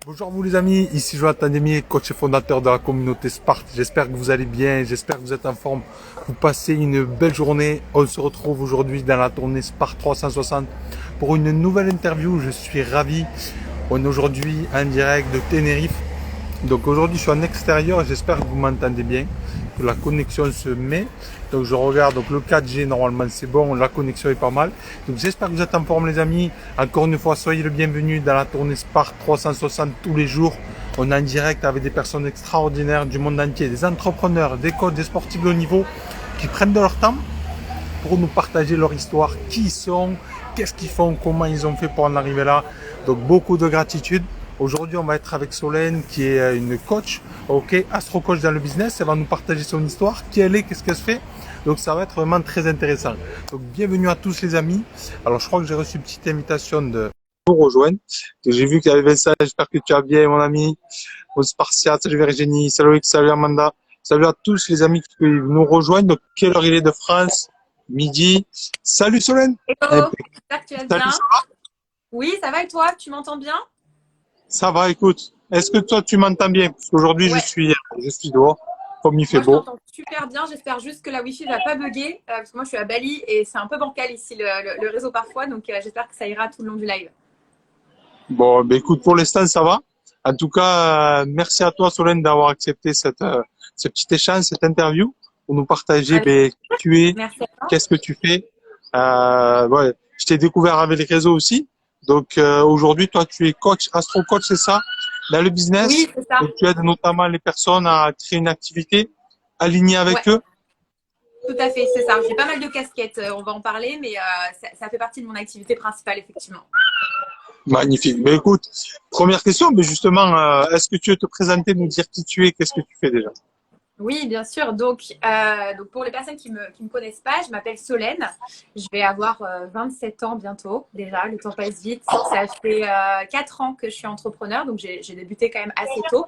Bonjour à vous les amis, ici Jonathan Demier, coach et fondateur de la communauté Sparte. J'espère que vous allez bien, j'espère que vous êtes en forme. Vous passez une belle journée. On se retrouve aujourd'hui dans la tournée Sparte 360 pour une nouvelle interview. Je suis ravi. On est aujourd'hui en direct de Tenerife. Donc aujourd'hui je suis en extérieur et j'espère que vous m'entendez bien, que la connexion se met. Donc je regarde, donc le 4G normalement c'est bon, la connexion est pas mal. Donc j'espère que vous êtes en forme les amis. Encore une fois, soyez le bienvenu dans la tournée Sparte 360 tous les jours. On est en direct avec des personnes extraordinaires du monde entier, des entrepreneurs, des coachs, des sportifs de haut niveau qui prennent de leur temps pour nous partager leur histoire, qui ils sont, qu'est-ce qu'ils font, comment ils ont fait pour en arriver là. Donc beaucoup de gratitude. Aujourd'hui, on va être avec Solène, qui est une coach, ok, astro-coach dans le business. Elle va nous partager son histoire, qui elle est, qu'est-ce qu'elle fait. Donc, ça va être vraiment très intéressant. Donc, bienvenue à tous les amis. Alors, je crois que j'ai reçu une petite invitation de vous rejoindre. J'ai vu qu'il y avait Vincent, j'espère que tu vas bien, mon ami. Bon, Spartiate, salut Virginie, salut X, salut Amanda. Salut à tous les amis qui nous rejoignent. Donc, quelle heure il est de France? Midi. Salut Solène. Hello, j'espère que tu vas Salut, bien. Oui, ça va et toi? Tu m'entends bien? ça va, écoute. Est-ce que toi, tu m'entends bien? Parce qu'aujourd'hui, Ouais, je suis dehors, comme il fait moi je beau. t'entends super bien. J'espère juste que la Wi-Fi va pas bugger parce que moi je suis à Bali et c'est un peu bancal ici le réseau parfois. Donc j'espère que ça ira tout le long du live. Bon, ben écoute, pour l'instant, ça va. En tout cas, merci à toi, Solène, d'avoir accepté ce petit échange, cette interview, pour nous partager Allez, ben, qui tu es, merci à toi. qu'est-ce que tu fais. Ouais, je t'ai découvert avec les réseaux aussi. Donc, aujourd'hui, toi, tu es coach, astro-coach, c'est ça, dans le business. Oui, c'est ça. Donc, tu aides notamment les personnes à créer une activité alignée Ouais, avec eux. tout à fait, c'est ça. J'ai pas mal de casquettes, on va en parler, mais ça fait partie de mon activité principale, effectivement. Magnifique. Mais écoute, première question, mais justement, est-ce que tu veux te présenter, nous dire qui tu es, qu'est-ce que tu fais déjà? Oui, bien sûr. Donc pour les personnes qui me connaissent pas, je m'appelle Solène. Je vais avoir 27 ans bientôt déjà. Le temps passe vite. Ça fait 4 ans que je suis entrepreneur, donc j'ai débuté quand même assez tôt.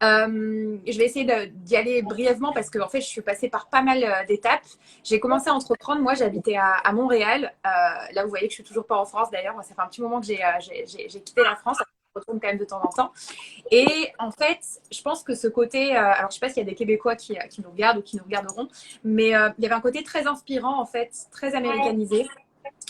Je vais essayer d'y aller brièvement parce que en fait, je suis passée par pas mal d'étapes. J'ai commencé à entreprendre. Moi, j'habitais à Montréal. Là, vous voyez que je suis toujours pas en France. D'ailleurs, moi, ça fait un petit moment que j'ai quitté la France. Je retourne quand même de temps en temps. Et en fait, je pense que ce côté, alors je sais pas s'il y a des Québécois qui nous regardent ou qui nous regarderont, mais il y avait un côté très inspirant, en fait, très américanisé,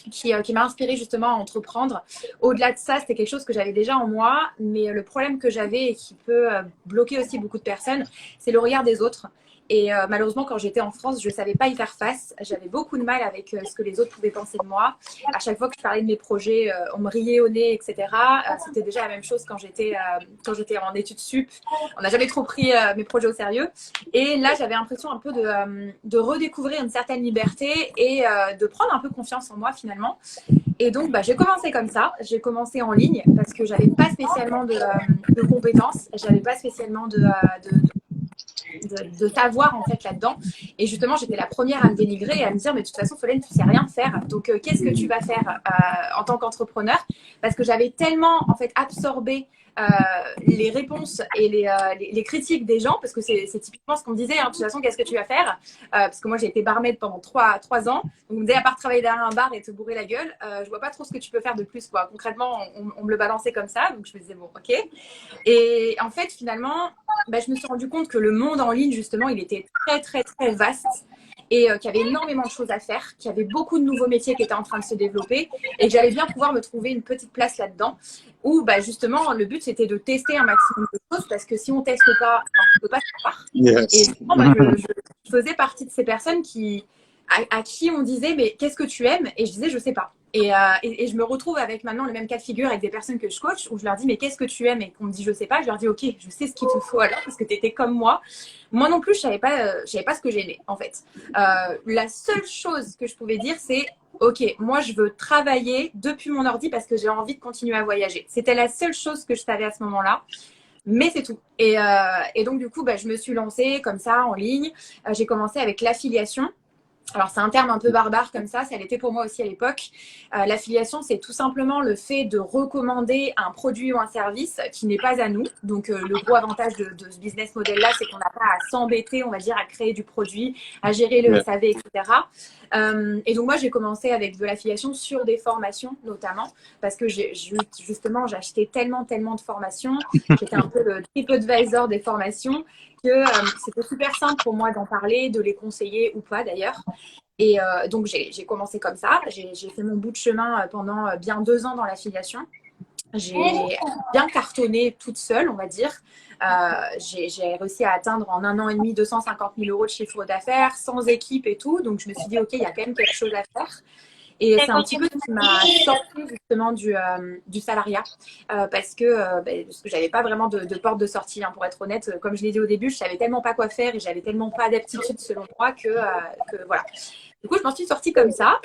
qui m'a inspiré justement à entreprendre. Au-delà de ça, c'était quelque chose que j'avais déjà en moi, mais le problème que j'avais et qui peut bloquer aussi beaucoup de personnes, c'est le regard des autres. Et malheureusement, quand j'étais en France, je ne savais pas y faire face. J'avais beaucoup de mal avec ce que les autres pouvaient penser de moi. À chaque fois que je parlais de mes projets, on me riait au nez, etc. C'était déjà la même chose quand j'étais en études sup. On n'a jamais trop pris mes projets au sérieux. Et là, j'avais l'impression un peu de redécouvrir une certaine liberté et de prendre un peu confiance en moi finalement. Et donc, j'ai commencé comme ça. J'ai commencé en ligne parce que j'avais pas spécialement de compétences, j'avais pas spécialement de savoir en fait là-dedans. Et justement, j'étais la première à me dénigrer et à me dire, mais de toute façon, Solène, tu sais rien faire. Donc, qu'est-ce que tu vas faire en tant qu'entrepreneur? Parce que j'avais tellement en fait absorbé les réponses et les critiques des gens, parce que c'est typiquement ce qu'on me disait, hein, de toute façon, qu'est-ce que tu vas faire parce que moi, j'ai été barmaid pendant 3 ans. Donc, on me disait, à part travailler derrière un bar et te bourrer la gueule, je vois pas trop ce que tu peux faire de plus. Quoi. Concrètement, on me le balançait comme ça. Donc, je me disais, bon, ok. Et en fait, finalement, je me suis rendu compte que le monde en ligne, justement, il était très, très, très vaste et qu'il y avait énormément de choses à faire, qu'il y avait beaucoup de nouveaux métiers qui étaient en train de se développer et que j'allais bien pouvoir me trouver une petite place là-dedans où, justement, le but, c'était de tester un maximum de choses parce que si on ne teste pas, on ne peut pas savoir. Et Yes. justement, je faisais partie de ces personnes à qui on disait, mais qu'est-ce que tu aimes? Et je disais, je sais pas. Et je me retrouve avec maintenant le même cas de figure avec des personnes que je coach où je leur dis mais qu'est-ce que tu aimes et qu'on me dit je sais pas, je leur dis ok je sais ce qu'il te faut alors parce que tu étais comme moi non plus je savais pas ce que j'aimais en fait. La seule chose que je pouvais dire c'est ok moi je veux travailler depuis mon ordi parce que j'ai envie de continuer à voyager. C'était la seule chose que je savais à ce moment-là. Mais c'est tout. Et donc, du coup, je me suis lancée comme ça en ligne. J'ai commencé avec l'affiliation. Alors, c'est un terme un peu barbare comme ça l'était pour moi aussi à l'époque. L'affiliation, c'est tout simplement le fait de recommander un produit ou un service qui n'est pas à nous. Donc, le gros avantage de ce business model-là, c'est qu'on n'a pas à s'embêter, on va dire, à créer du produit, à gérer le Ouais. SAV, etc. Et donc, moi, j'ai commencé avec de l'affiliation sur des formations, notamment, parce que justement, j'achetais tellement, tellement de formations. J'étais un peu le TripAdvisor des formations que c'était super simple pour moi d'en parler, de les conseiller ou pas d'ailleurs. Et donc, j'ai commencé comme ça. J'ai fait mon bout de chemin pendant bien 2 ans dans l'affiliation. J'ai bien cartonné toute seule, on va dire. J'ai réussi à atteindre en 1 an et demi 250 000 euros de chiffre d'affaires, sans équipe et tout. Donc, je me suis dit, OK, il y a quand même quelque chose à faire. Et c'est un petit peu ce qui m'a sorti justement du salariat parce que j'avais pas vraiment de porte de sortie, hein, pour être honnête. Comme je l'ai dit au début, je savais tellement pas quoi faire et j'avais tellement pas d'aptitude selon moi que voilà. Du coup, je m'en suis sortie comme ça.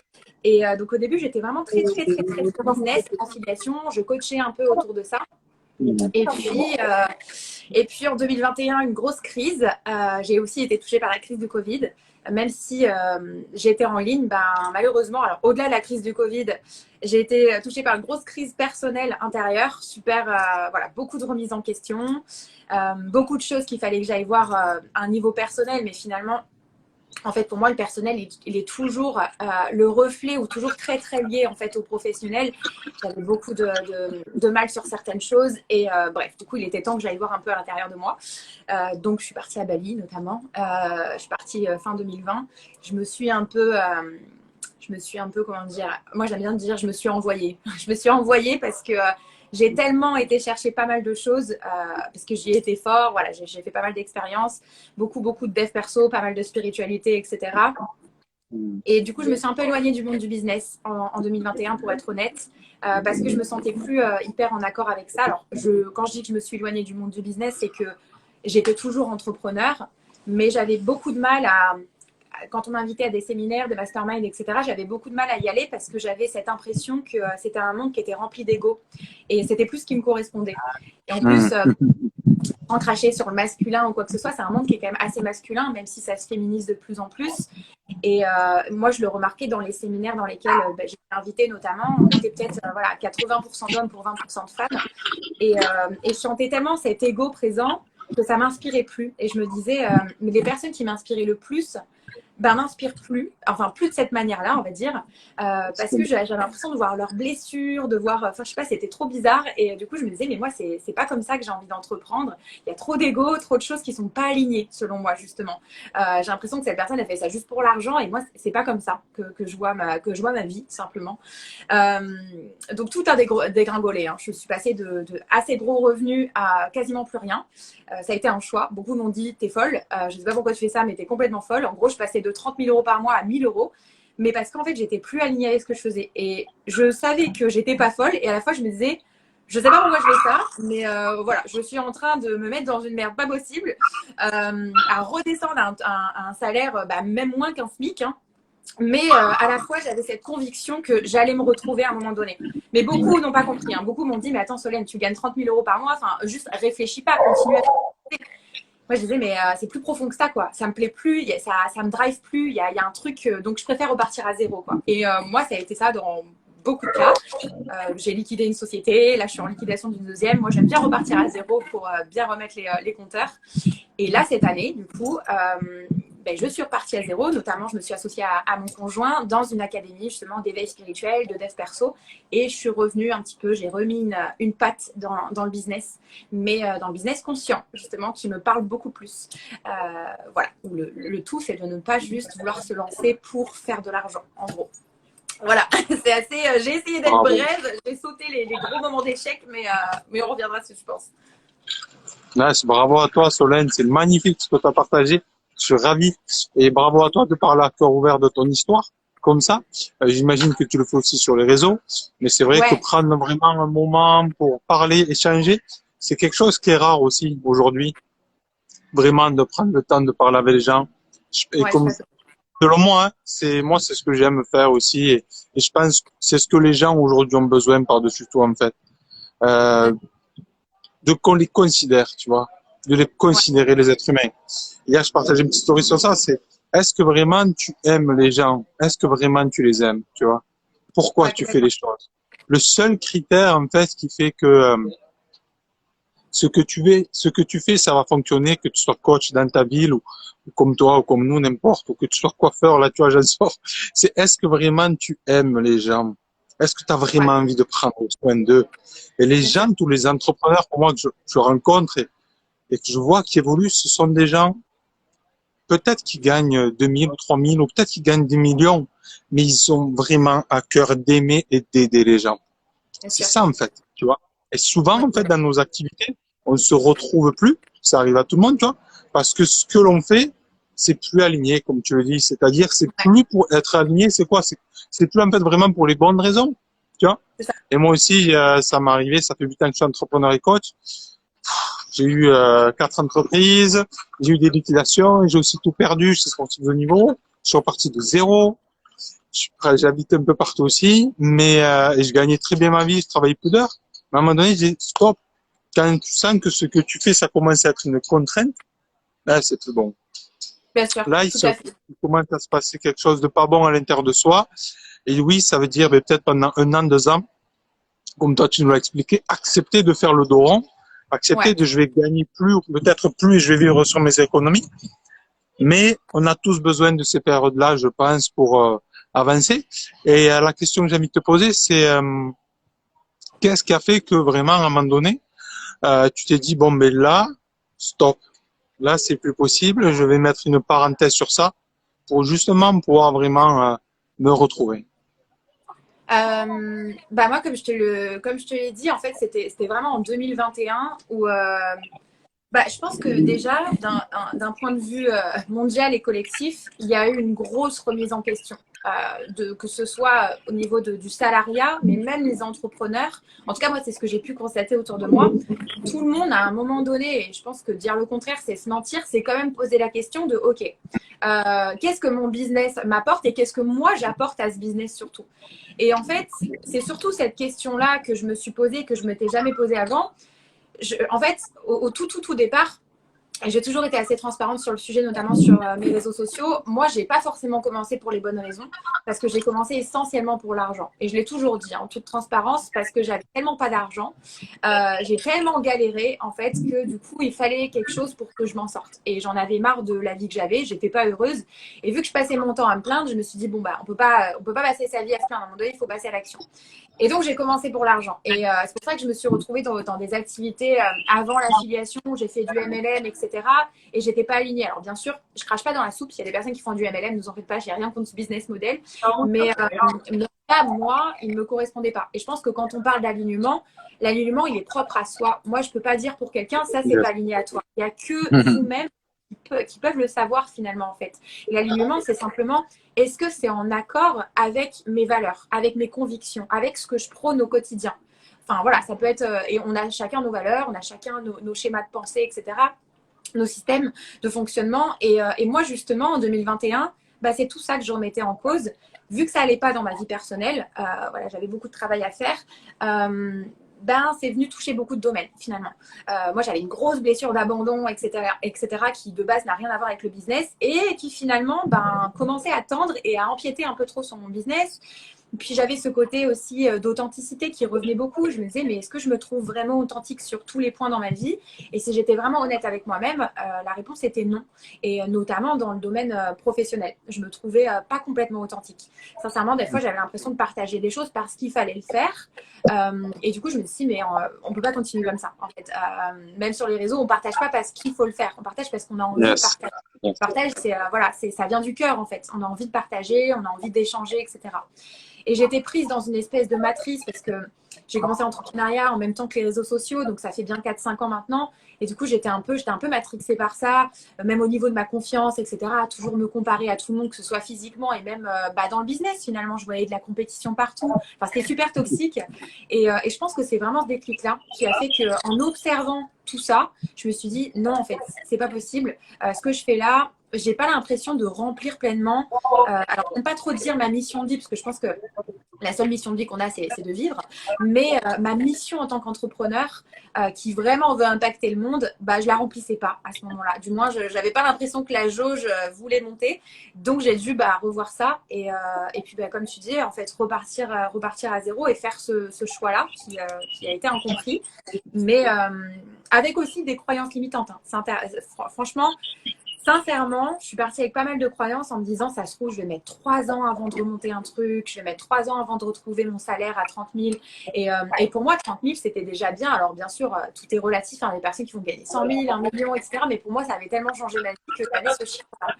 Et donc au début, j'étais vraiment très, très, très, très, très business, affiliation. Je coachais un peu autour de ça. Et puis, en 2021, une grosse crise. J'ai aussi été touchée par la crise du Covid. Même si j'étais en ligne, malheureusement, alors au-delà de la crise du Covid, j'ai été touchée par une grosse crise personnelle intérieure. Super, voilà, beaucoup de remises en question, beaucoup de choses qu'il fallait que j'aille voir à un niveau personnel, mais finalement, en fait, pour moi, le personnel, il est toujours le reflet ou toujours très, très lié en fait au professionnel. J'avais beaucoup de mal sur certaines choses et bref, du coup, il était temps que j'aille voir un peu à l'intérieur de moi. Donc, je suis partie à Bali notamment. Je suis partie fin 2020. Je me suis un peu, comment dire, moi j'aime bien dire, je me suis envoyée. Je me suis envoyée parce que j'ai tellement été chercher pas mal de choses, parce que j'y ai été fort, voilà, j'ai fait pas mal d'expériences, beaucoup, beaucoup de dev perso, pas mal de spiritualité, etc. Et du coup, je me suis un peu éloignée du monde du business en 2021, pour être honnête, parce que je me sentais plus hyper en accord avec ça. Alors, quand je dis que je me suis éloignée du monde du business, c'est que j'étais toujours entrepreneur, mais j'avais beaucoup de mal quand on m'invitait à des séminaires, des masterminds, etc., j'avais beaucoup de mal à y aller parce que j'avais cette impression que c'était un monde qui était rempli d'ego. Et c'était plus ce qui me correspondait. Et en plus, sans cracher sur le masculin ou quoi que ce soit, c'est un monde qui est quand même assez masculin, même si ça se féminise de plus en plus. Et moi, je le remarquais dans les séminaires dans lesquels j'étais invitée notamment. On était peut-être 80% d'hommes pour 20% de femmes. Et je sentais tellement cet ego présent que ça m'inspirait plus. Et je me disais, mais les personnes qui m'inspiraient le plus, m'inspirent plus, enfin plus de cette manière-là, on va dire, parce que j'avais l'impression de voir leurs blessures, de voir, enfin je sais pas, c'était trop bizarre. Et du coup, je me disais, mais moi, c'est pas comme ça que j'ai envie d'entreprendre. Il y a trop d'ego, trop de choses qui sont pas alignées, selon moi, justement. J'ai l'impression que cette personne a fait ça juste pour l'argent, et moi, c'est pas comme ça que je vois ma vie, simplement. Donc tout a dégringolé, hein. Je suis passée de assez gros revenus à quasiment plus rien. Ça a été un choix. Beaucoup m'ont dit, t'es folle. Je sais pas pourquoi tu fais ça, mais t'es complètement folle. En gros, je passais de 30 000 euros par mois à 1 000 euros. Mais parce qu'en fait, j'étais plus alignée avec ce que je faisais. Et je savais que j'étais pas folle. Et à la fois, je me disais, je sais pas pourquoi je fais ça, mais voilà, je suis en train de me mettre dans une merde pas possible, à redescendre à un salaire, même moins qu'un SMIC, hein. Mais à la fois, j'avais cette conviction que j'allais me retrouver à un moment donné. Mais beaucoup n'ont pas compris, hein. Beaucoup m'ont dit, mais attends Solène, tu gagnes 30 000 euros par mois, enfin, juste réfléchis pas, continue à faire. Moi, je disais, mais c'est plus profond que ça, quoi. Ça me plaît plus, ça me drive plus, il y a un truc, donc je préfère repartir à zéro, quoi. Et moi, ça a été ça dans beaucoup de cas. J'ai liquidé une société, là, je suis en liquidation d'une deuxième. Moi, j'aime bien repartir à zéro pour bien remettre les compteurs. Et là, cette année, du coup, je suis repartie à zéro. Notamment, je me suis associée à mon conjoint dans une académie justement d'éveil spirituel, de dev perso. Et je suis revenue un petit peu, j'ai remis une patte dans le business, mais dans le business conscient, justement, qui me parle beaucoup plus. Voilà, le tout, c'est de ne pas juste vouloir se lancer pour faire de l'argent, en gros. Voilà, c'est assez. J'ai essayé d'être brève, j'ai sauté les gros moments d'échec, mais on reviendra dessus, je pense. Nice, bravo à toi Solène, c'est magnifique ce que tu as partagé, je suis ravi et bravo à toi de parler à cœur ouvert de ton histoire comme ça. J'imagine que tu le fais aussi sur les réseaux, mais c'est vrai que prendre vraiment un moment pour parler, échanger, c'est quelque chose qui est rare aussi aujourd'hui, vraiment de prendre le temps de parler avec les gens. Et comme selon moi, c'est ce que j'aime faire aussi et je pense que c'est ce que les gens aujourd'hui ont besoin par-dessus tout en fait. De qu'on les considère, tu vois, de les considérer les êtres humains. Hier, je partageais une petite story sur ça, c'est est-ce que vraiment tu aimes les gens? Est-ce que vraiment tu les aimes, tu vois? Pourquoi Ouais, tu fais les choses? Le seul critère, en fait, qui fait que ce que tu fais, ça va fonctionner, que tu sois coach dans ta ville ou comme toi ou comme nous, n'importe, ou que tu sois coiffeur, là, tu vois, j'en sors. C'est est-ce que vraiment tu aimes les gens? Est-ce que tu as ouais, vraiment envie de prendre soin d'eux? Et les bien sûr. gens, tous les entrepreneurs pour moi que je rencontre et que je vois qui évoluent, ce sont des gens peut-être qui gagnent 2000 ou 3000 ou peut-être qui gagnent des millions, mais ils ont vraiment à cœur d'aimer et d'aider les gens. Bien C'est sûr. ça, en fait, tu vois. Et souvent, Ouais, en fait, dans nos activités, on ne se retrouve plus. Ça arrive à tout le monde, tu vois. Parce que ce que l'on fait, c'est plus aligné, comme tu le dis. C'est-à-dire, c'est ouais, plus pour être aligné, c'est quoi? C'est plus, en fait, vraiment pour les bonnes raisons, tu vois. c'est ça. Et moi aussi, ça m'est arrivé, ça fait 8 ans que je suis entrepreneur et coach. J'ai eu 4 entreprises, j'ai eu des liquidations, j'ai aussi tout perdu, je suis sportif de niveau, je suis reparti de zéro. J'habite un peu partout aussi, mais et je gagnais très bien ma vie, je travaillais peu d'heures. Mais à un moment donné, j'ai dit stop. Quand tu sens que ce que tu fais, ça commence à être une contrainte, là, c'est plus bon. Bien sûr, Là, tout à fait. il commence à se passer quelque chose de pas bon à l'intérieur de soi. Et oui, ça veut dire peut-être pendant 1 an, 2 ans, comme toi tu nous l'as expliqué, accepter de faire le dos rond, accepter Ouais. de je vais gagner plus, ou peut-être plus, et je vais vivre sur mes économies. Mais on a tous besoin de ces périodes-là, je pense, pour avancer. Et la question que j'ai envie de te poser, c'est qu'est-ce qui a fait que vraiment, à un moment donné, tu t'es dit, bon, mais là, stop. Là, c'est plus possible. Je vais mettre une parenthèse sur ça pour justement pouvoir vraiment me retrouver. Bah moi, comme je te l'ai dit, en fait, c'était vraiment en 2021 où bah, je pense que déjà, d'un point de vue mondial et collectif, il y a eu une grosse remise en question. Que ce soit au niveau du salariat, mais même les entrepreneurs. En tout cas, moi, c'est ce que j'ai pu constater autour de moi. Tout le monde, à un moment donné, et je pense que dire le contraire, c'est se mentir, c'est quand même poser la question de, OK, qu'est-ce que mon business m'apporte et qu'est-ce que moi j'apporte à ce business surtout. Et en fait, c'est surtout cette question-là que je me suis posée, que je ne m'étais jamais posée avant. En fait, au tout départ, et j'ai toujours été assez transparente sur le sujet, notamment sur mes réseaux sociaux. Moi, j'ai pas forcément commencé pour les bonnes raisons, parce que j'ai commencé essentiellement pour l'argent. Et je l'ai toujours dit, en toute transparence, parce que j'avais tellement pas d'argent, j'ai tellement galéré, en fait, que du coup, il fallait quelque chose pour que je m'en sorte. Et j'en avais marre de la vie que j'avais, j'étais pas heureuse. Et vu que je passais mon temps à me plaindre, je me suis dit, bon, bah, on peut pas passer sa vie à se plaindre. À un moment donné, il faut passer à l'action. Et donc, j'ai commencé pour l'argent. Et c'est pour ça que je me suis retrouvée dans des activités avant l'affiliation. J'ai fait du MLM, etc. Et j'étais pas alignée. Alors, bien sûr, je crache pas dans la soupe. Il y a des personnes qui font du MLM, ne vous en faites pas, j'ai rien contre ce business model. Mais là, moi, il ne me correspondait pas. Et je pense que quand on parle d'alignement, l'alignement, il est propre à soi. Moi, je peux pas dire pour quelqu'un, ça, c'est pas aligné à toi. Il n'y a que vous-même qui peuvent le savoir finalement en fait. Et l'alignement, c'est simplement est-ce que c'est en accord avec mes valeurs, avec mes convictions, avec ce que je prône au quotidien. Enfin voilà, ça peut être, et on a chacun nos valeurs, on a chacun nos schémas de pensée, etc., nos systèmes de fonctionnement. Et moi justement, en 2021, bah, c'est tout ça que je remettais en cause. Vu que ça n'allait pas dans ma vie personnelle, voilà, j'avais beaucoup de travail à faire. Ben, c'est venu toucher beaucoup de domaines finalement. Moi, j'avais une grosse blessure d'abandon, etc., qui de base n'a rien à voir avec le business et qui finalement ben, commençait à tendre et à empiéter un peu trop sur mon business. Puis j'avais ce côté aussi d'authenticité qui revenait beaucoup. Je me disais, mais est-ce que je me trouve vraiment authentique sur tous les points dans ma vie? Et si j'étais vraiment honnête avec moi-même, la réponse était non. Et notamment dans le domaine professionnel. Je me trouvais pas complètement authentique. Sincèrement, des fois, j'avais l'impression de partager des choses parce qu'il fallait le faire. Et du coup, je me suis dit, mais on ne peut pas continuer comme ça. En fait. Même sur les réseaux, on ne partage pas parce qu'il faut le faire. On partage parce qu'on a envie de partager. Le partage, ça vient du cœur, en fait. On a envie de partager, on a envie d'échanger, etc. Et j'étais prise dans une espèce de matrice parce que j'ai commencé l'entrepreneuriat en même temps que les réseaux sociaux, donc ça fait bien 4-5 ans maintenant. Et du coup, j'étais un peu matrixée par ça, même au niveau de ma confiance, etc. À toujours me comparer à tout le monde, que ce soit physiquement et même dans le business, finalement. Je voyais de la compétition partout. Enfin, c'était super toxique. Et je pense que c'est vraiment ce déclic-là qui a fait qu'en observant tout ça, je me suis dit, non, en fait, c'est pas possible. Ce que je fais là, j'ai pas l'impression de remplir pleinement. Alors, on ne pas trop dire ma mission de vie, parce que je pense que la seule mission de vie qu'on a, c'est de vivre. Mais ma mission en tant qu'entrepreneur, qui vraiment veut impacter le monde, bah, je la remplissais pas à ce moment-là. Du moins, je n'avais pas l'impression que la jauge voulait monter. Donc, j'ai dû revoir ça. Et puis, comme tu dis, en fait, repartir à zéro et faire ce choix-là qui a été incompris. Mais avec aussi des croyances limitantes. Hein. Franchement, sincèrement, je suis partie avec pas mal de croyances en me disant, ça se trouve, je vais mettre 3 ans avant de remonter un truc, je vais mettre 3 ans avant de retrouver mon salaire à 30 000. Et pour moi, 30 000, c'était déjà bien. Alors, bien sûr, tout est relatif. Hein, les personnes qui vont gagner 100 000, 1 million, etc. Mais pour moi, ça avait tellement changé ma vie que j'avais ce chiffre-là.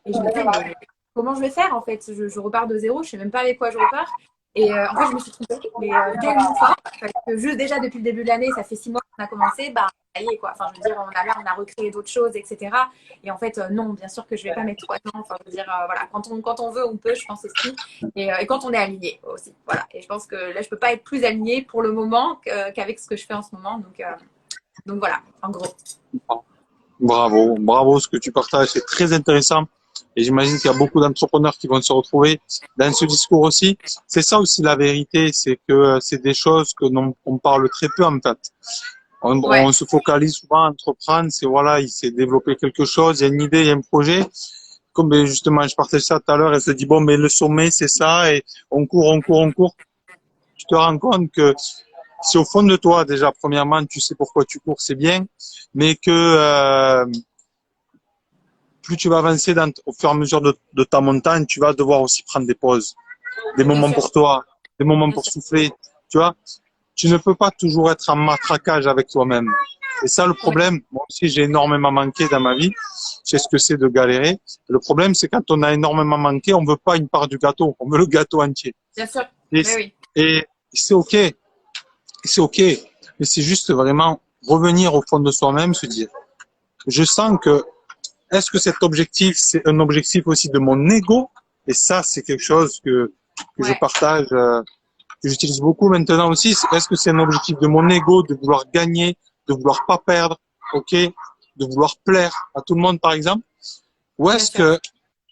Et je me disais, mais comment je vais faire en fait? Je repars de zéro, je ne sais même pas avec quoi je repars. Et en fait, je me suis trompée, mais tellement fort, parce que juste déjà depuis le début de l'année, ça fait 6 mois qu'on a commencé, bah, ça y est, quoi. Enfin, je veux dire, on a recréé d'autres choses, etc. Et en fait, non, bien sûr que je ne vais pas mettre 3 ans. Enfin, je veux dire, voilà, quand on veut, on peut, je pense aussi. Et quand on est aligné aussi, voilà. Et je pense que là, je ne peux pas être plus alignée pour le moment qu'avec ce que je fais en ce moment. Donc voilà, en gros. Bravo, bravo, ce que tu partages, c'est très intéressant. Et j'imagine qu'il y a beaucoup d'entrepreneurs qui vont se retrouver dans ce discours aussi. C'est ça aussi la vérité, c'est que c'est des choses que on parle très peu en fait. On se focalise souvent à entreprendre, c'est voilà, il s'est développé quelque chose, il y a une idée, il y a un projet. Comme justement, je partageais ça tout à l'heure, elle se dit bon, mais le sommet c'est ça et on court. Tu te rends compte que si au fond de toi déjà, premièrement, tu sais pourquoi tu cours, c'est bien, mais que plus tu vas avancer au fur et à mesure de ta montagne, tu vas devoir aussi prendre des pauses, des moments pour toi, des moments pour souffler. Tu vois, tu ne peux pas toujours être en matraquage avec toi-même. Et ça, le problème, moi aussi, j'ai énormément manqué dans ma vie. Je sais ce que c'est de galérer. Le problème, c'est quand on a énormément manqué, on veut pas une part du gâteau, on veut le gâteau entier. Bien sûr. Et c'est OK. C'est OK. Mais c'est juste vraiment revenir au fond de soi-même, se dire, je sens que est-ce que cet objectif, c'est un objectif aussi de mon ego? Et ça, c'est quelque chose que je partage, que j'utilise beaucoup maintenant aussi. Est-ce que c'est un objectif de mon ego, de vouloir gagner, de vouloir pas perdre, ok, de vouloir plaire à tout le monde, par exemple? Ou est-ce que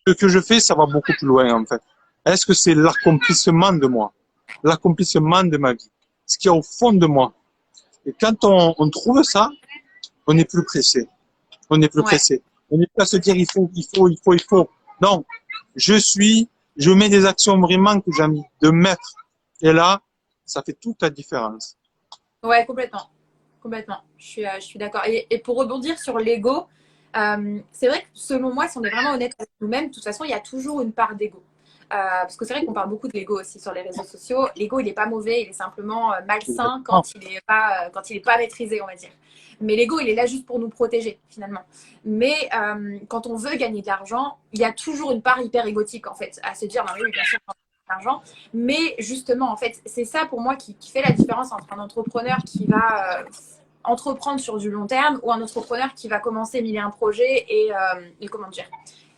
ce que je fais, ça va beaucoup plus loin, en fait? Est-ce que c'est l'accomplissement de moi, l'accomplissement de ma vie, ce qu'il y a au fond de moi? Et quand on trouve ça, on n'est plus pressé. On n'est plus pressé. On n'est plus à se dire il faut. Non, je mets des actions vraiment que j'ai envie de mettre. Et là, ça fait toute la différence. Ouais, complètement. Complètement. Je suis d'accord. Et pour rebondir sur l'ego, c'est vrai que selon moi, si on est vraiment honnête avec nous-mêmes, de toute façon, il y a toujours une part d'ego. Parce que c'est vrai qu'on parle beaucoup de l'ego aussi sur les réseaux sociaux. L'ego, il n'est pas mauvais, il est simplement malsain quand il n'est pas maîtrisé, on va dire. Mais l'ego, il est là juste pour nous protéger, finalement. Mais quand on veut gagner de l'argent, il y a toujours une part hyper égotique, en fait, à se dire, bah oui, bien sûr, l'argent. Mais justement, en fait, c'est ça pour moi qui fait la différence entre un entrepreneur qui va entreprendre sur du long terme ou un entrepreneur qui va commencer mille et un projets et comment dire,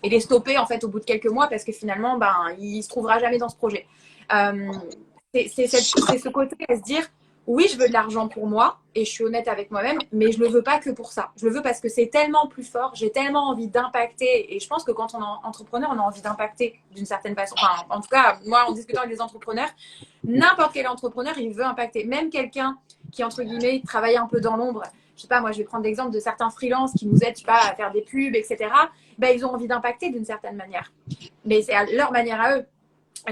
et les stopper en fait au bout de quelques mois parce que finalement, il se trouvera jamais dans ce projet. C'est ce côté à se dire, oui, je veux de l'argent pour moi et je suis honnête avec moi-même, mais je le veux pas que pour ça. Je le veux parce que c'est tellement plus fort, j'ai tellement envie d'impacter et je pense que quand on est entrepreneur, on a envie d'impacter d'une certaine façon. Enfin, en tout cas, moi, en discutant avec des entrepreneurs, n'importe quel entrepreneur, il veut impacter. Même quelqu'un qui, entre guillemets, travaille un peu dans l'ombre. Je sais pas, moi, je vais prendre l'exemple de certains freelances qui nous aident, je sais pas, à faire des pubs, etc. Ils ont envie d'impacter d'une certaine manière. Mais c'est à leur manière à eux.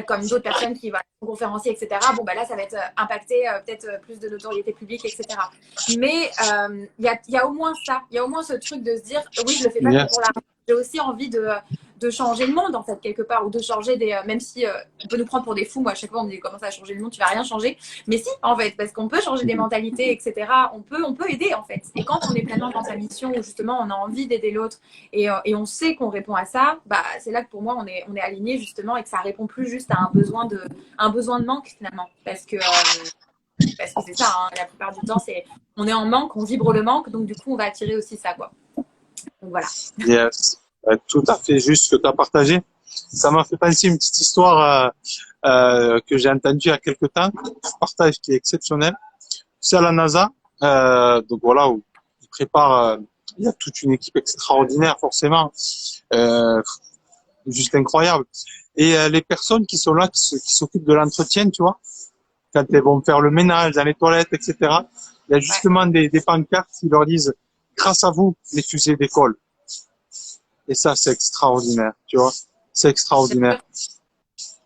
Comme d'autres personnes qui vont conférencier, etc. Là, ça va être impacter peut-être plus de notoriété publique, etc. Mais il y a au moins ça. Il y a au moins ce truc de se dire, oui, je le fais pas que pour l'argent. J'ai aussi envie de changer le monde, en fait, quelque part, ou de changer même si on peut nous prendre pour des fous. Moi, à chaque fois, on me dit comment ça va changer le monde, tu vas rien changer. Mais si, en fait, parce qu'on peut changer des mentalités, etc. On peut aider, en fait. Et quand on est pleinement dans sa mission, où justement, on a envie d'aider l'autre et on sait qu'on répond à ça, c'est là que pour moi, on est aligné, justement, et que ça répond plus juste à un besoin de manque, finalement. Parce que c'est ça, hein, la plupart du temps, on est en manque, on vibre le manque, donc du coup, on va attirer aussi ça, quoi. Donc voilà. Yes. Tout à fait juste ce que tu as partagé. Ça m'a fait penser une petite histoire que j'ai entendue il y a quelque temps, un partage qui est exceptionnel. C'est à la NASA, donc voilà, où ils préparent il y a toute une équipe extraordinaire, forcément, juste incroyable. Et les personnes qui sont là, qui s'occupent de l'entretien, tu vois, quand elles vont faire le ménage dans les toilettes, etc., il y a justement des pancartes qui leur disent « Grâce à vous, les fusées décollent ». Et ça, c'est extraordinaire, tu vois, c'est extraordinaire.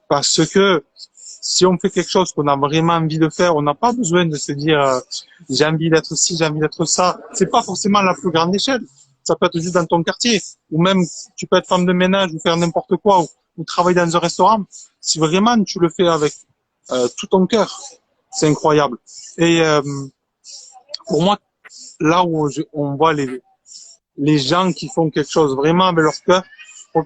Parce que si on fait quelque chose qu'on a vraiment envie de faire, on n'a pas besoin de se dire j'ai envie d'être ci, j'ai envie d'être ça. C'est pas forcément la plus grande échelle. Ça peut être juste dans ton quartier, ou même tu peux être femme de ménage ou faire n'importe quoi, ou travailler dans un restaurant. Si vraiment tu le fais avec tout ton cœur, c'est incroyable. Et pour moi, là où on voit les gens qui font quelque chose vraiment avec leur cœur,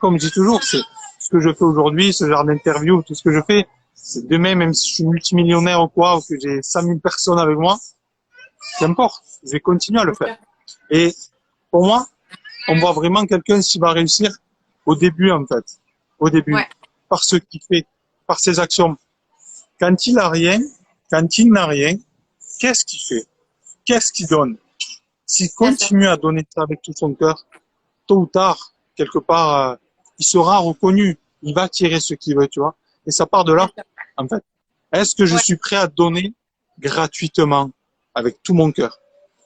comme je dis toujours, c'est ce que je fais aujourd'hui, ce genre d'interview, tout ce que je fais, c'est demain, même si je suis multimillionnaire ou quoi, ou que j'ai 100 000 personnes avec moi, qu'importe, je vais continuer à le faire. Et pour moi, on voit vraiment quelqu'un s'il va réussir au début, en fait. Au début. Ouais. Par ce qu'il fait, par ses actions. Quand il n'a rien, qu'est-ce qu'il fait? Qu'est-ce qu'il donne? S'il continue à donner ça avec tout son cœur, tôt ou tard, quelque part, il sera reconnu. Il va tirer ce qu'il veut, tu vois. Et ça part de là, en fait. Est-ce que je suis prêt à donner gratuitement, avec tout mon cœur?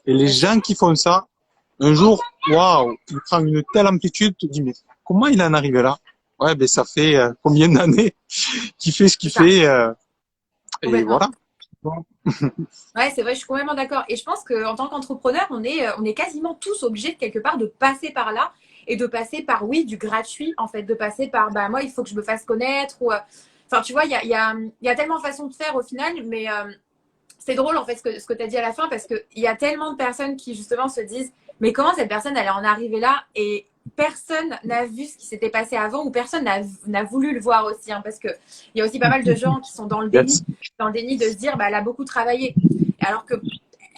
Et les gens qui font ça, un jour, waouh, il prend une telle amplitude, tu te dis, mais comment il en est arrivé là? Ouais, ben ça fait combien d'années qu'il fait ce qu'il fait, et voilà. Ouais, c'est vrai, je suis complètement d'accord. Et je pense qu'en tant qu'entrepreneur, on est quasiment tous obligés de quelque part de passer par là et de passer par, oui, du gratuit, en fait, de passer par, bah, moi, il faut que je me fasse connaître ou, enfin, tu vois, il y a tellement de façons de faire au final, mais c'est drôle, en fait, ce que tu as dit à la fin, parce qu'il y a tellement de personnes qui, justement, se disent, mais comment cette personne, elle est en arrivée là et personne n'a vu ce qui s'était passé avant ou personne n'a voulu le voir aussi, hein, parce qu'il y a aussi pas mal de gens qui sont dans le déni, de se dire, bah, elle a beaucoup travaillé. Alors que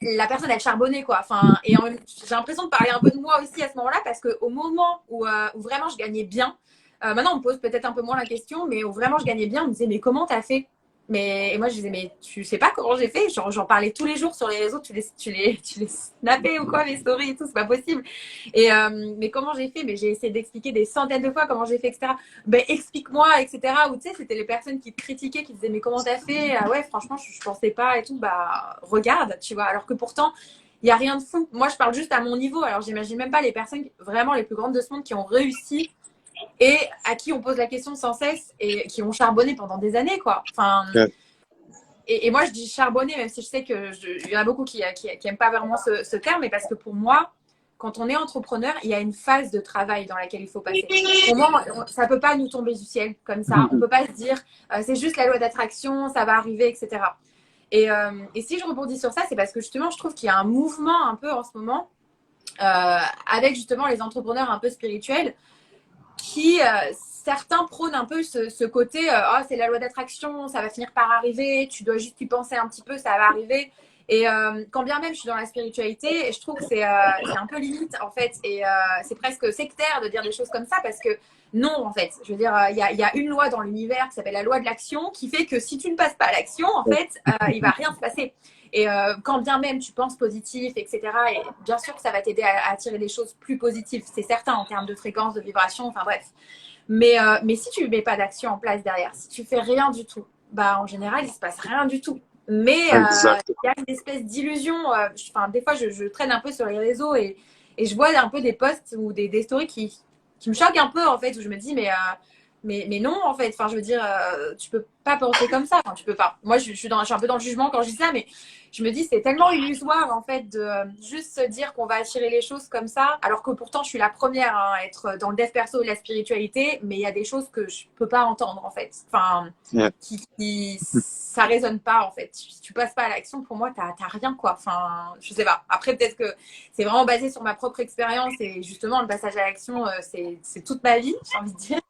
la personne, elle charbonnait, quoi. Enfin, et j'ai l'impression de parler un peu de moi aussi à ce moment-là, parce qu'au moment où vraiment je gagnais bien, maintenant on me pose peut-être un peu moins la question, mais où vraiment je gagnais bien, on me disait, mais comment t'as fait? Et moi, je disais, mais tu sais pas comment j'ai fait? J'en parlais tous les jours sur les réseaux, tu les snappais ou quoi, les stories et tout, c'est pas possible. Mais comment j'ai fait? Mais j'ai essayé d'expliquer des centaines de fois comment j'ai fait, etc. Ben, explique-moi, etc. Ou tu sais, c'était les personnes qui te critiquaient, qui disaient, mais comment t'as fait? Ah ouais, franchement, je pensais pas et tout. Bah, regarde, tu vois. Alors que pourtant, il n'y a rien de fou. Moi, je parle juste à mon niveau. Alors, j'imagine même pas les personnes vraiment les plus grandes de ce monde qui ont réussi et à qui on pose la question sans cesse et qui ont charbonné pendant des années, quoi. Enfin, et moi, je dis charbonner, même si je sais qu'il y en a beaucoup qui n'aiment pas vraiment ce terme, mais parce que pour moi, quand on est entrepreneur, il y a une phase de travail dans laquelle il faut passer. Pour moi, ça ne peut pas nous tomber du ciel comme ça. On ne peut pas se dire, c'est juste la loi d'attraction, ça va arriver, etc. Et si je rebondis sur ça, c'est parce que justement, je trouve qu'il y a un mouvement un peu en ce moment avec justement les entrepreneurs un peu spirituels qui, certains prônent un peu ce côté oh, c'est la loi d'attraction, ça va finir par arriver, tu dois juste y penser un petit peu, ça va arriver. Et quand bien même je suis dans la spiritualité, je trouve que c'est un peu limite en fait, et c'est presque sectaire de dire des choses comme ça parce que non, en fait, je veux dire, il y a une loi dans l'univers qui s'appelle la loi de l'action qui fait que si tu ne passes pas à l'action, en fait, il va rien se passer. Et quand bien même tu penses positif, etc., et bien sûr que ça va t'aider à attirer des choses plus positives, c'est certain en termes de fréquence, de vibration, enfin bref. Mais si tu ne mets pas d'action en place derrière, si tu fais rien du tout, bah en général, il ne se passe rien du tout. Mais il y a une espèce d'illusion. Des fois, je traîne un peu sur les réseaux et je vois un peu des posts ou des stories qui me choquent un peu, en fait, où je me dis, mais non, en fait. Enfin, je veux dire, tu peux pas penser comme ça. Enfin, tu peux pas. Moi, je suis un peu dans le jugement quand je dis ça, mais je me dis, c'est tellement illusoire, en fait, de juste se dire qu'on va attirer les choses comme ça, alors que pourtant, je suis la première à être dans le dev perso et la spiritualité, mais il y a des choses que je peux pas entendre, en fait. Enfin, ça résonne pas, en fait. Si tu passes pas à l'action, pour moi, t'as rien, quoi. Enfin, je sais pas. Après, peut-être que c'est vraiment basé sur ma propre expérience et justement, le passage à l'action, c'est toute ma vie, j'ai envie de dire.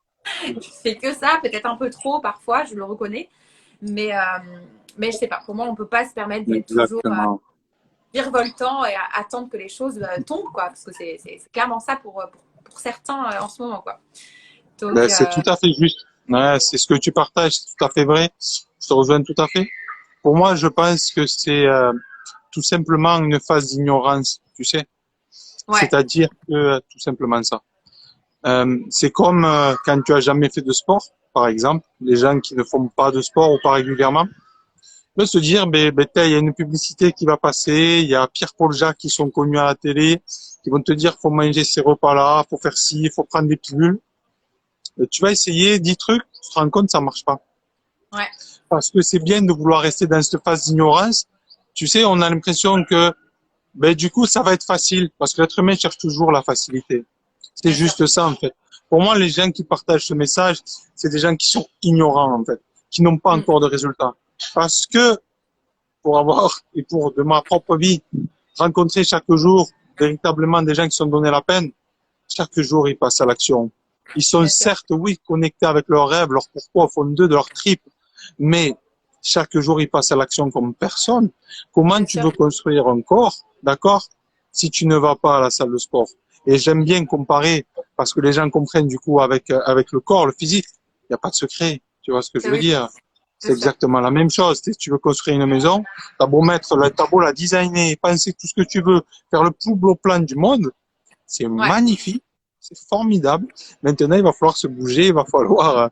Je fais que ça, peut-être un peu trop parfois, je le reconnais. Mais je sais pas, pour moi, on peut pas se permettre d'être toujours virevoltant et attendre que les choses tombent, quoi. Parce que c'est clairement ça pour certains en ce moment, quoi. Donc, c'est tout à fait juste. Ouais, c'est ce que tu partages, c'est tout à fait vrai. Je te rejoins tout à fait. Pour moi, je pense que c'est tout simplement une phase d'ignorance, tu sais. Ouais, C'est-à-dire que tout simplement ça. C'est comme quand tu as jamais fait de sport, par exemple, les gens qui ne font pas de sport ou pas régulièrement, peuvent se dire, il y a une publicité qui va passer, il y a Pierre Paul Jacques qui sont connus à la télé, qui vont te dire, faut manger ces repas-là, faut faire ci, faut prendre des pilules. Tu vas essayer 10 trucs, tu te rends compte, ça marche pas. ouais, Parce que c'est bien de vouloir rester dans cette phase d'ignorance. Tu sais, on a l'impression que, du coup, ça va être facile, parce que l'être humain cherche toujours la facilité. C'est bien sûr. juste ça, en fait. Pour moi, les gens qui partagent ce message, c'est des gens qui sont ignorants, en fait, qui n'ont pas Mm. encore de résultats. Parce que, pour avoir, et pour de ma propre vie, rencontrer chaque jour véritablement des gens qui sont donnés la peine, chaque jour, ils passent à l'action. Ils sont Bien sûr. certes, oui, connectés avec leurs rêves, leur pourquoi au fond d'eux, de leur trip, mais chaque jour, ils passent à l'action comme personne. Comment Bien tu sûr. veux construire un corps, d'accord, si tu ne vas pas à la salle de sport? Et j'aime bien comparer, parce que les gens comprennent du coup avec le corps, le physique, il n'y a pas de secret. Tu vois ce que je veux Oui, dire? C'est bien sûr. exactement la même chose. Si tu veux construire une maison, t'as beau mettre, t'as beau la designer, penser tout ce que tu veux, faire le plus beau plan du monde, c'est Ouais, magnifique, c'est formidable. Maintenant, il va falloir se bouger, il va falloir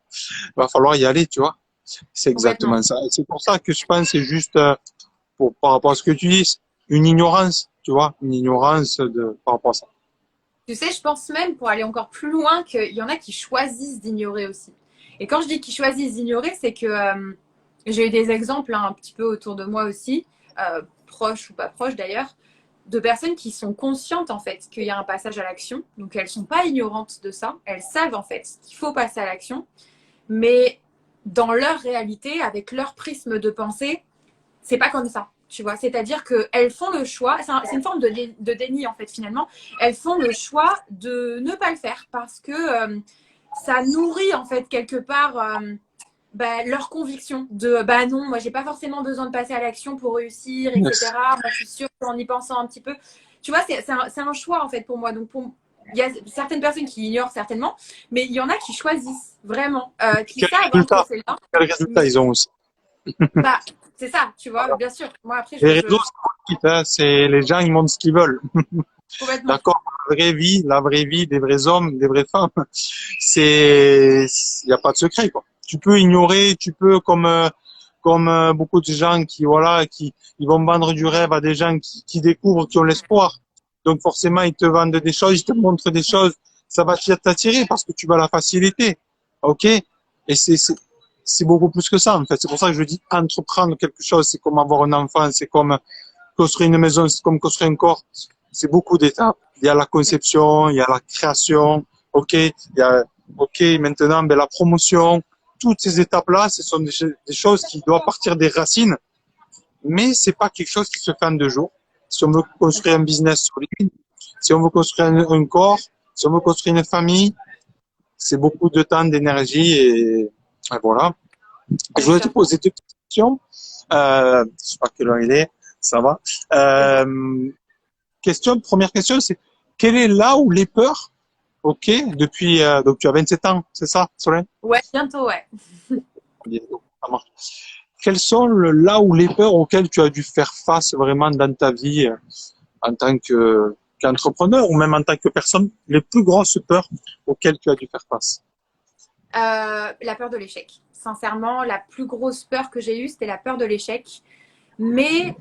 y aller, tu vois. C'est complètement. exactement ça. Et c'est pour ça que je pense que c'est juste, par rapport à ce que tu dis, une ignorance, tu vois, une ignorance par rapport à ça. Tu sais, je pense même, pour aller encore plus loin, qu'il y en a qui choisissent d'ignorer aussi. Et quand je dis qu'ils choisissent d'ignorer, c'est que j'ai eu des exemples un petit peu autour de moi aussi, proches ou pas proches d'ailleurs, de personnes qui sont conscientes en fait qu'il y a un passage à l'action. Donc elles sont pas ignorantes de ça. Elles savent en fait qu'il faut passer à l'action. Mais dans leur réalité, avec leur prisme de pensée, c'est pas comme ça. Tu vois, c'est-à-dire qu'elles font le choix, c'est une forme de déni en fait finalement, elles font le choix de ne pas le faire parce que ça nourrit en fait quelque part leur conviction de non, moi j'ai pas forcément besoin de passer à l'action pour réussir, Yes. etc. Moi je suis sûre qu'en y pensant un petit peu, tu vois, c'est un choix en fait pour moi. Donc il y a certaines personnes qui ignorent certainement, mais il y en a qui choisissent vraiment, qui Quel savent hein, que résultat, c'est là, quel résultat mais ils ont aussi? bah c'est ça, tu vois, bien sûr. Moi après Les réseaux, c'est les gens, ils montrent ce qu'ils veulent. complètement. D'accord? La vraie vie des vrais hommes, des vraies femmes, c'est, il n'y a pas de secret, quoi. Tu peux ignorer, tu peux, comme beaucoup de gens qui, voilà, qui, ils vont vendre du rêve à des gens qui découvrent, qui ont l'espoir. Donc, forcément, ils te vendent des choses, ils te montrent des choses. Ça va t'attirer parce que tu vas la faciliter. OK? Et c'est beaucoup plus que ça, en fait. C'est pour ça que je dis entreprendre quelque chose. C'est comme avoir un enfant, c'est comme construire une maison, c'est comme construire un corps. C'est beaucoup d'étapes. Il y a la conception, il y a la création, ok, il y a, ok, maintenant, la promotion. Toutes ces étapes-là, ce sont des choses qui doivent partir des racines, mais c'est pas quelque chose qui se fait en 2 jours. Si on veut construire un business solide, si on veut construire un corps, si on veut construire une famille, c'est beaucoup de temps, d'énergie et voilà. Je Bien voulais te sûr. poser 2 questions. Je sais pas quelle heure il est, ça va. Première question, c'est quelle est là où les peurs, ok, depuis, donc tu as 27 ans, c'est ça, Solène? Ouais, bientôt, ouais. Ça marche. Quels sont là où les peurs auxquelles tu as dû faire face vraiment dans ta vie en tant qu'entrepreneur ou même en tant que personne, les plus grosses peurs auxquelles tu as dû faire face? La peur de l'échec. Sincèrement, la plus grosse peur que j'ai eue, c'était la peur de l'échec. Mais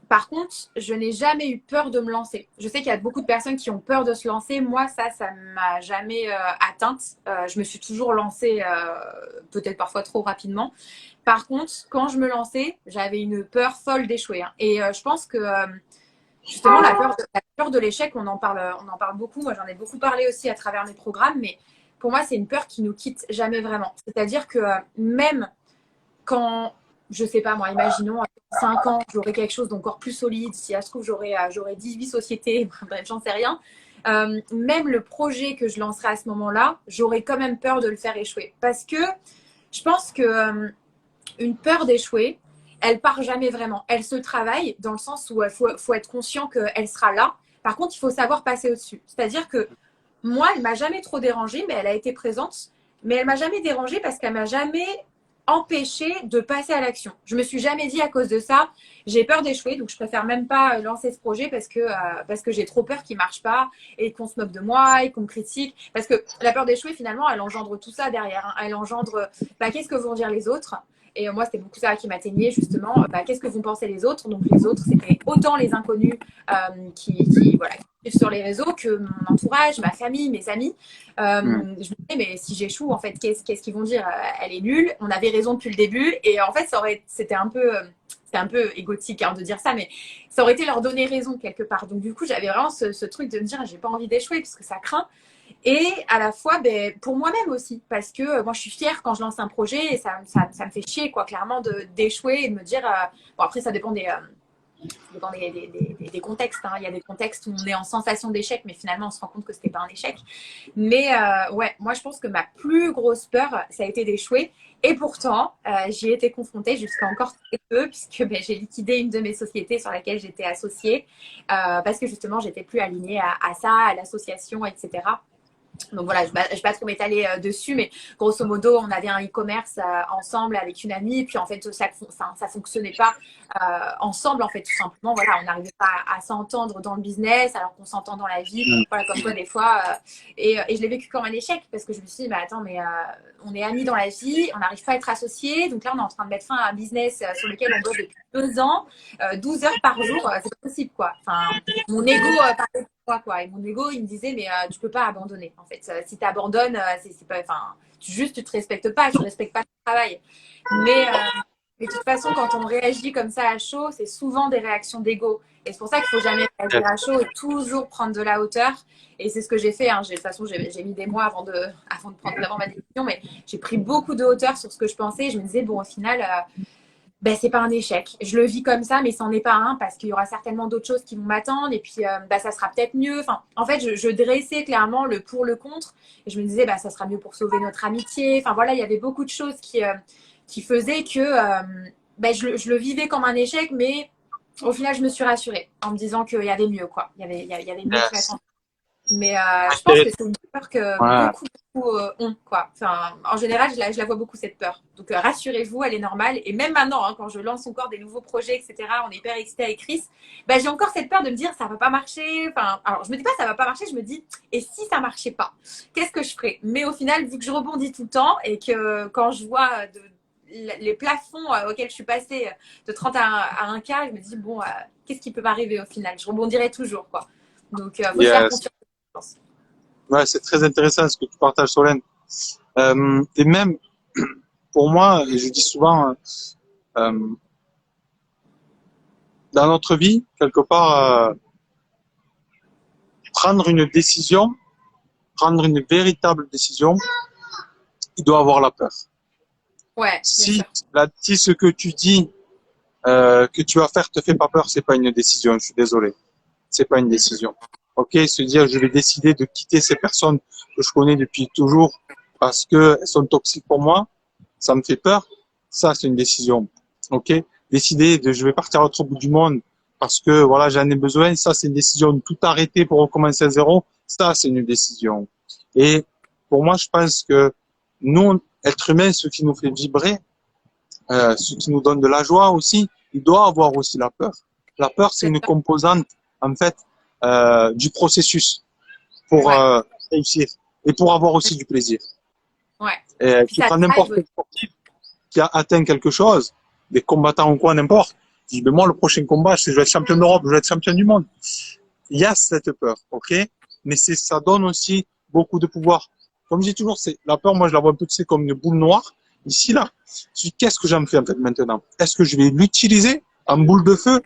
par contre, je n'ai jamais eu peur de me lancer. Je sais qu'il y a beaucoup de personnes qui ont peur de se lancer. Moi, ça m'a jamais atteinte. Je me suis toujours lancée, peut-être parfois trop rapidement. Par contre, quand je me lançais, j'avais une peur folle d'échouer, hein. Et je pense que justement, la peur de l'échec, on en parle beaucoup. Moi, j'en ai beaucoup parlé aussi à travers mes programmes. Mais pour moi, c'est une peur qui nous quitte jamais vraiment. C'est-à-dire que même quand, je sais pas moi, imaginons, à 5 ans, j'aurai quelque chose d'encore plus solide. Si ça se trouve, j'aurai 18 sociétés, bref, j'en sais rien. Même le projet que je lancerai à ce moment-là, j'aurais quand même peur de le faire échouer. Parce que je pense que une peur d'échouer, elle part jamais vraiment. Elle se travaille dans le sens où il faut être conscient qu'elle sera là. Par contre, il faut savoir passer au-dessus. C'est-à-dire que moi, elle m'a jamais trop dérangée, mais elle a été présente. Mais elle m'a jamais dérangée parce qu'elle m'a jamais empêché de passer à l'action. Je me suis jamais dit à cause de ça, j'ai peur d'échouer, donc je préfère même pas lancer ce projet parce que j'ai trop peur qu'il marche pas et qu'on se moque de moi et qu'on me critique. Parce que la peur d'échouer, finalement, elle engendre tout ça derrière. Hein. Elle engendre, qu'est-ce que vont dire les autres? Et moi, c'était beaucoup ça qui m'atteignait, justement. Qu'est-ce que vont penser les autres? Donc, les autres, c'était autant les inconnus voilà, qui suivent sur les réseaux que mon entourage, ma famille, mes amis. Je me disais, mais si j'échoue, en fait, qu'est-ce qu'ils vont dire? Elle est nulle. On avait raison depuis le début. Et en fait, c'était un peu égotique hein, de dire ça, mais ça aurait été leur donner raison quelque part. Donc, du coup, j'avais vraiment ce truc de me dire, j'ai pas envie d'échouer parce que ça craint. Et à la fois, pour moi-même aussi, parce que moi, je suis fière quand je lance un projet et ça me fait chier, quoi, clairement, d'échouer et de me dire. Bon, après, ça dépend des contextes. Hein. Il y a des contextes où on est en sensation d'échec, mais finalement, on se rend compte que c'était pas un échec. Mais ouais, moi, je pense que ma plus grosse peur, ça a été d'échouer. Et pourtant, j'y ai été confrontée jusqu'à encore très peu, puisque j'ai liquidé une de mes sociétés sur laquelle j'étais associée, parce que justement, j'étais plus alignée à ça, à l'association, etc. Donc voilà, je vais pas trop m'étaler dessus, mais grosso modo, on avait un e-commerce ensemble avec une amie, et puis en fait, ça fonctionnait pas ensemble, en fait, tout simplement. Voilà, on n'arrivait pas à s'entendre dans le business, alors qu'on s'entend dans la vie. Voilà, comme quoi, des fois. Et je l'ai vécu comme un échec, parce que je me suis dit, mais attends, mais on est amis dans la vie, on n'arrive pas à être associés, donc là, on est en train de mettre fin à un business sur lequel on bosse depuis 2 ans, 12 heures par jour, c'est pas possible, quoi. Enfin, mon ego parlait quoi. Et mon ego, il me disait, mais tu peux pas abandonner. En fait, si tu abandonnes, c'est pas, enfin, tu te respectes pas, tu respectes pas ton travail. Mais de toute façon, quand on réagit comme ça à chaud, c'est souvent des réactions d'ego. Et c'est pour ça qu'il faut jamais réagir à chaud et toujours prendre de la hauteur. Et c'est ce que j'ai fait. Hein. De toute façon, j'ai mis des mois avant de prendre vraiment ma décision, mais j'ai pris beaucoup de hauteur sur ce que je pensais. Je me disais, bon, au final, c'est pas un échec. Je le vis comme ça, mais c'en est pas un parce qu'il y aura certainement d'autres choses qui vont m'attendre et puis ça sera peut-être mieux. Enfin, en fait, je dressais clairement le pour, le contre et je me disais, ça sera mieux pour sauver notre amitié. Enfin, voilà, il y avait beaucoup de choses qui faisaient que je le vivais comme un échec, mais au final, je me suis rassurée en me disant qu'il y avait mieux, quoi. Il y avait mieux qui m'attendait. Mais je pense que c'est une peur que beaucoup ont, quoi. Enfin, en général, je la vois beaucoup, cette peur. Donc, rassurez-vous, elle est normale. Et même maintenant, hein, quand je lance encore des nouveaux projets, etc., on est hyper excité avec Chris, j'ai encore cette peur de me dire, ça va pas marcher. Enfin, alors, je me dis pas, ça va pas marcher, je me dis, et si ça marchait pas? Qu'est-ce que je ferais? Mais au final, vu que je rebondis tout le temps et que quand je vois les plafonds auxquels je suis passée de 30 à 1K, je me dis, bon, qu'est-ce qui peut m'arriver au final? Je rebondirai toujours, quoi. Donc, faut se faire confiance. Ouais, c'est très intéressant ce que tu partages, Solène. Et même, pour moi, et je dis souvent, dans notre vie, quelque part, prendre une véritable décision, il doit avoir la peur. Ouais. Si ce que tu dis que tu vas faire te fait pas peur, c'est pas une décision. Je suis désolé, c'est pas une décision. Ok, se dire je vais décider de quitter ces personnes que je connais depuis toujours parce que elles sont toxiques pour moi, ça me fait peur. Ça, c'est une décision. Ok, décider de je vais partir à l'autre bout du monde parce que voilà j'en ai besoin. Ça, c'est une décision. Tout arrêter pour recommencer à zéro, ça, c'est une décision. Et pour moi, je pense que nous, êtres humains, ce qui nous fait vibrer, ce qui nous donne de la joie aussi, il doit avoir aussi la peur. La peur, c'est une composante, en fait, du processus pour réussir et pour avoir aussi du plaisir. Ouais. Et tu prends n'importe quel sportif qui a atteint quelque chose, des combattants ou quoi, n'importe, dit, mais moi, le prochain combat, je vais être champion d'Europe, je vais être champion du monde. Il y a cette peur, ok? Mais ça donne aussi beaucoup de pouvoir. Comme je dis toujours, la peur, moi, je la vois un peu, comme une boule noire. Ici, là, je dis, qu'est-ce que j'en fais, en fait, maintenant? Est-ce que je vais l'utiliser en boule de feu?